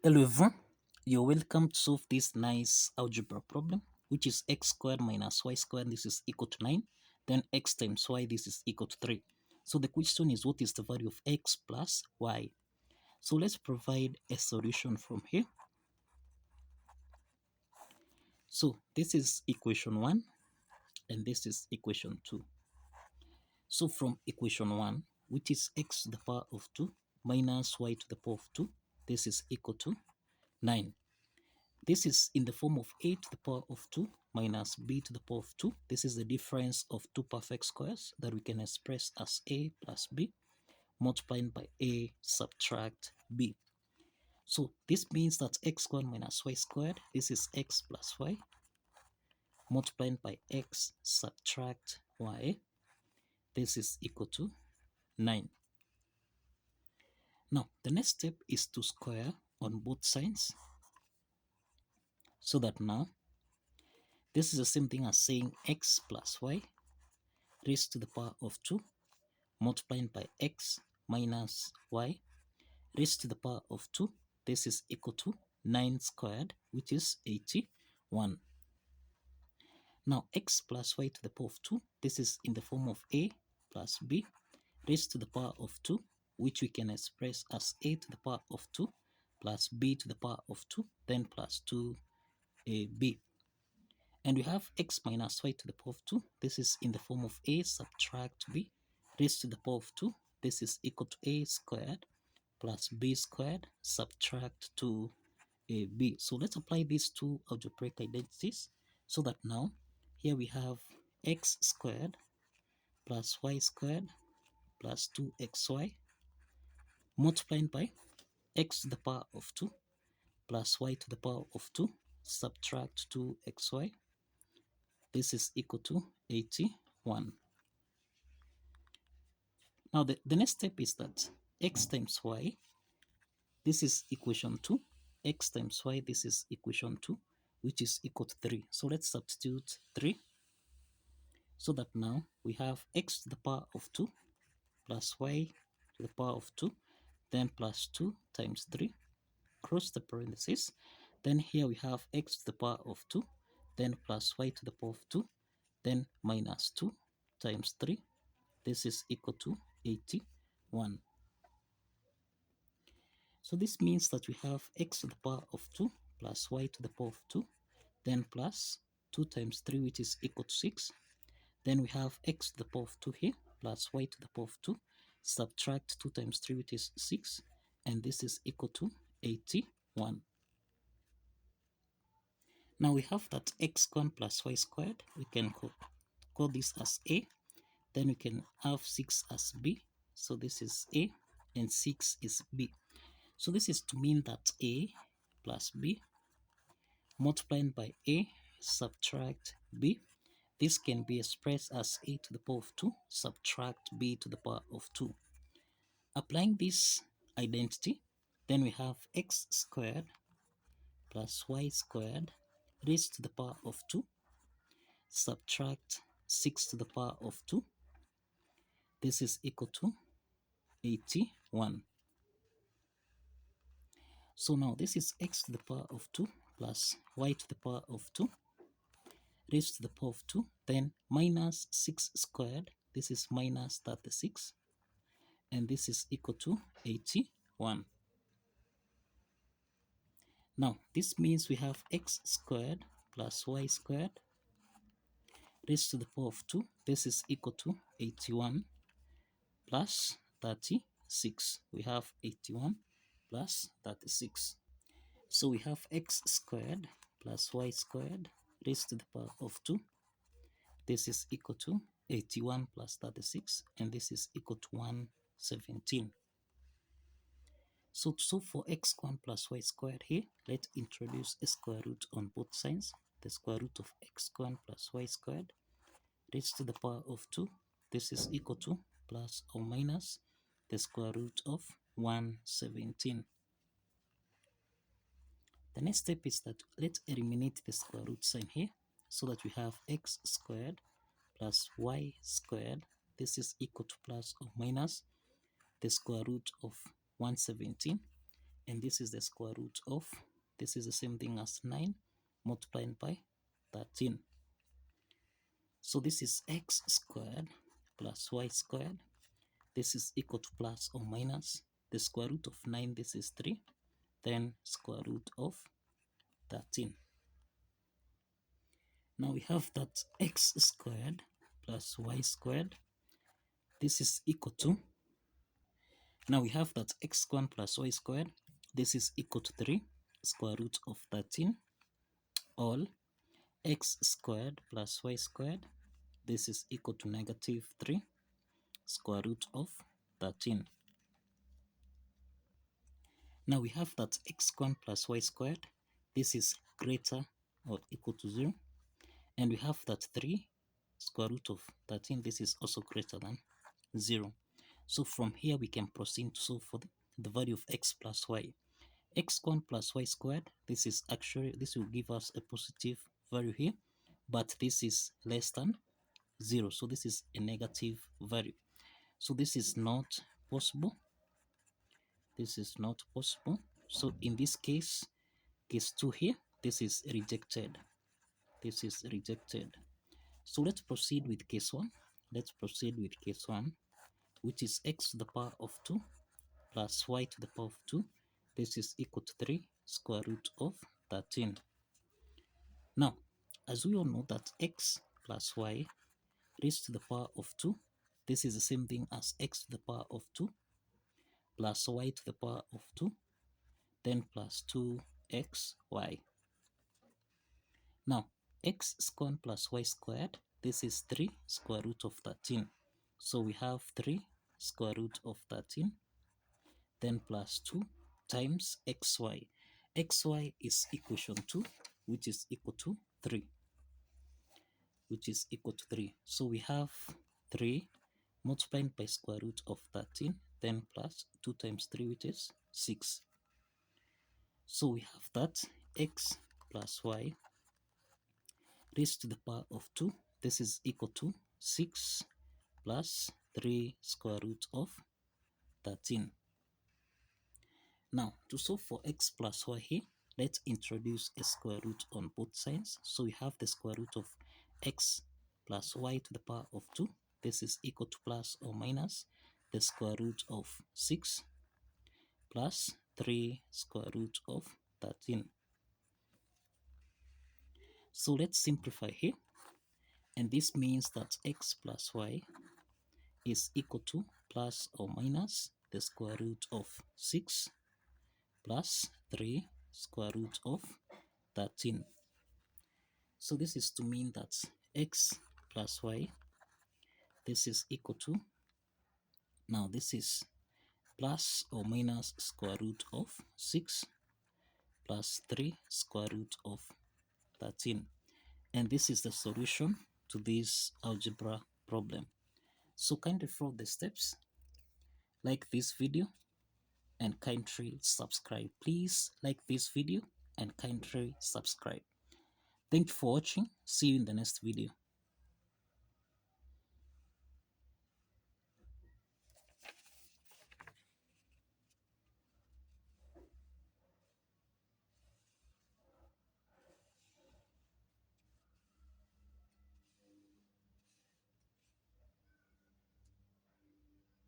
Hello everyone, you're welcome to solve this nice algebra problem, which is x squared minus y squared, this is equal to 9, then x times y, this is equal to 3. So the question is, what is the value of x plus y? So let's provide a solution from here. So this is equation 1, and this is equation 2. So from equation 1, which is x to the power of 2 minus y to the power of 2, this is equal to 9. This is in the form of a to the power of 2 minus b to the power of 2. This is the difference of two perfect squares that we can express as a plus b multiplied by a subtract b. So this means that x squared minus y squared, this is x plus y multiplied by x subtract y. This is equal to 9. Now the next step is to square on both sides, so that now this is the same thing as saying x plus y raised to the power of 2 multiplied by x minus y raised to the power of 2. This is equal to 9 squared, which is 81. Now x plus y to the power of 2, this is in the form of a plus b raised to the power of 2, which we can express as a to the power of 2 plus b to the power of 2, then plus 2ab. And we have x minus y to the power of 2. This is in the form of a subtract b raised to the power of 2. This is equal to a squared plus b squared subtract 2ab. So let's apply these two algebraic identities, so that now here we have x squared plus y squared plus 2xy multiplied by x to the power of 2 plus y to the power of 2 subtract 2xy. This is equal to 81. Now the next step is that x times y, this is equation 2, x times y, this is equation 2, which is equal to 3. So let's substitute 3, so that now we have x to the power of 2 plus y to the power of 2, then plus 2 times 3, close the parentheses. Then here we have x to the power of 2, then plus y to the power of 2, then minus 2 times 3. This is equal to 81. So this means that we have x to the power of 2 plus y to the power of 2, then plus 2 times 3, which is equal to 6. Then we have x to the power of 2 here, plus y to the power of 2, subtract 2 times 3, which is 6, and this is equal to 81. Now we have that x squared plus y squared, we can call this as a, then we can have 6 as b, so this is a, and 6 is b. So this is to mean that a plus b multiplied by a subtract b, this can be expressed as a to the power of 2 subtract b to the power of 2. Applying this identity, then we have x squared plus y squared raised to the power of 2 subtract 6 to the power of 2. This is equal to 81. So now this is x to the power of 2 plus y to the power of 2 raised to the power of 2, then minus 6 squared, this is minus 36, and this is equal to 81. Now this means we have x squared plus y squared raised to the power of 2, this is equal to 81 plus 36. We have 81 plus 36. So we have x squared plus y squared raised to the power of 2. This is equal to 81 plus 36, and this is equal to 117. So to solve for x squared plus y squared here, let's introduce a square root on both sides. The square root of x squared plus y squared raised to the power of 2. This is equal to plus or minus the square root of 117. The next step is that let's eliminate the square root sign here, so that we have x squared plus y squared. This is equal to plus or minus the square root of 117. and this is the square root of, this is the same thing as 9 multiplied by 13. So this is x squared plus y squared. This is equal to plus or minus the square root of 9, this is 3, then square root of 13. Now we have that x squared plus y squared, this is equal to, now we have that x squared plus y squared, this is equal to 3 square root of 13, all x squared plus y squared, this is equal to negative 3 square root of 13. Now we have that x squared plus y squared, this is greater or equal to 0, and we have that 3 square root of 13, this is also greater than 0. So from here we can proceed to solve for the value of x plus y. X squared plus y squared, this is actually, this will give us a positive value here, but this is less than 0, so this is a negative value. So this is not possible. This is not possible. So in this case, case 2 here, this is rejected. This is rejected. So let's proceed with case 1. Let's proceed with case 1, which is x to the power of 2 plus y to the power of 2. This is equal to 3 square root of 13. Now, as we all know that x plus y raised to the power of 2, this is the same thing as x to the power of 2 plus y to the power of 2, then plus 2xy. Now, x squared plus y squared, this is 3 square root of 13. So we have 3 square root of 13, then plus 2 times xy. Xy is equation 2, which is equal to 3. Which is equal to 3. So we have 3 multiplied by square root of 13, then plus 2 times 3, which is 6. So we have that x plus y raised to the power of 2. This is equal to 6 plus 3 square root of 13. Now, to solve for x plus y here, let's introduce a square root on both sides. So we have the square root of x plus y to the power of 2. This is equal to plus or minus the square root of 6 plus 3 square root of 13. So let's simplify here. And this means that x plus y is equal to plus or minus the square root of 6 plus 3 square root of 13. So this is to mean that x plus y, this is equal to, now this is plus or minus square root of 6 plus 3 square root of 13. And this is the solution to this algebra problem. So kindly follow the steps, like this video, and kindly subscribe. Please like this video and kindly subscribe. Thank you for watching. See you in the next video.